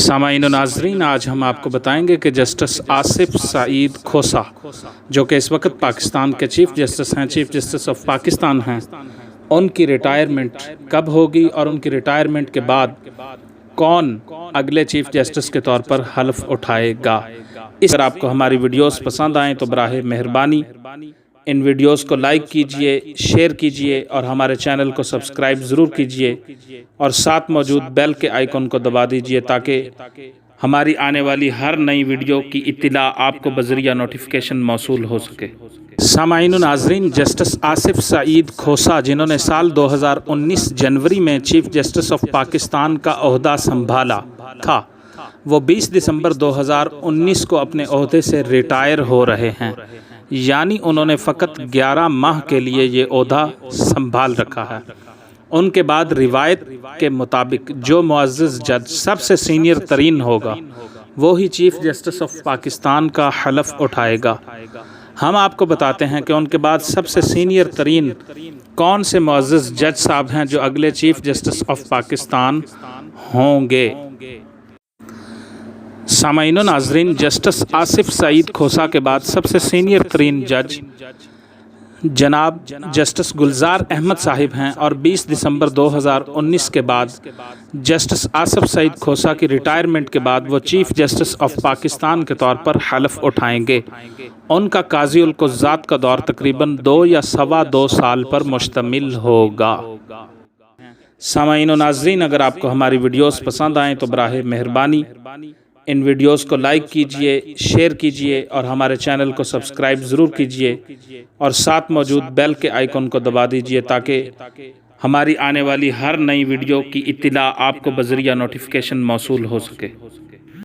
سامعین و ناظرین، آج ہم آپ کو بتائیں گے کہ جسٹس آصف سعید کھوسا جو کہ اس وقت پاکستان کے چیف جسٹس ہیں، چیف جسٹس آف پاکستان ہیں، ان کی ریٹائرمنٹ کب ہوگی اور ان کی ریٹائرمنٹ کے بعد کون اگلے چیف جسٹس کے طور پر حلف اٹھائے گا۔ اس طرح آپ کو ہماری ویڈیوز پسند آئیں تو براہ مہربانی ان ویڈیوز کو لائک کیجئے، شیئر کیجئے اور ہمارے چینل کو سبسکرائب ضرور کیجئے اور ساتھ موجود بیل کے آئیکن کو دبا دیجئے تاکہ ہماری آنے والی ہر نئی ویڈیو کی اطلاع آپ کو بذریعہ نوٹیفیکیشن موصول ہو سکے۔ سامعین و ناظرین، جسٹس آصف سعید کھوسا جنہوں نے سال 2019 جنوری میں چیف جسٹس آف پاکستان کا عہدہ سنبھالا تھا، وہ 20 دسمبر 2019 کو اپنے عہدے سے ریٹائر ہو رہے ہیں، یعنی انہوں نے فقط 11 ماہ کے لیے یہ عہدہ سنبھال رکھا ہے۔ ان کے بعد روایت کے مطابق جو معزز جج سب سے سینئر ترین ہوگا وہی چیف جسٹس آف پاکستان کا حلف اٹھائے گا۔ ہم آپ کو بتاتے ہیں کہ ان کے بعد سب سے سینئر ترین کون سے معزز جج صاحب ہیں جو اگلے چیف جسٹس آف پاکستان ہوں گے۔ سامعین و ناظرین، جسٹس آصف سعید کھوسا کے بعد سب سے سینئر ترین جج جناب جسٹس گلزار احمد صاحب ہیں اور 20 دسمبر 2019 کے بعد جسٹس آصف سعید کھوسا کی ریٹائرمنٹ کے بعد وہ چیف جسٹس آف پاکستان کے طور پر حلف اٹھائیں گے۔ ان کا قاضی القضات کا دور تقریباً 2 یا سوا 2 سال پر مشتمل ہوگا۔ سامعین و ناظرین، اگر آپ کو ہماری ویڈیوز پسند آئیں تو براہ مہربانی ان ویڈیوز کو لائک کیجئے، شیئر کیجئے اور ہمارے چینل کو سبسکرائب ضرور کیجئے اور ساتھ موجود بیل کے آئیکن کو دبا دیجئے تاکہ ہماری آنے والی ہر نئی ویڈیو کی اطلاع آپ کو بذریعہ نوٹیفیکیشن موصول ہو سکے۔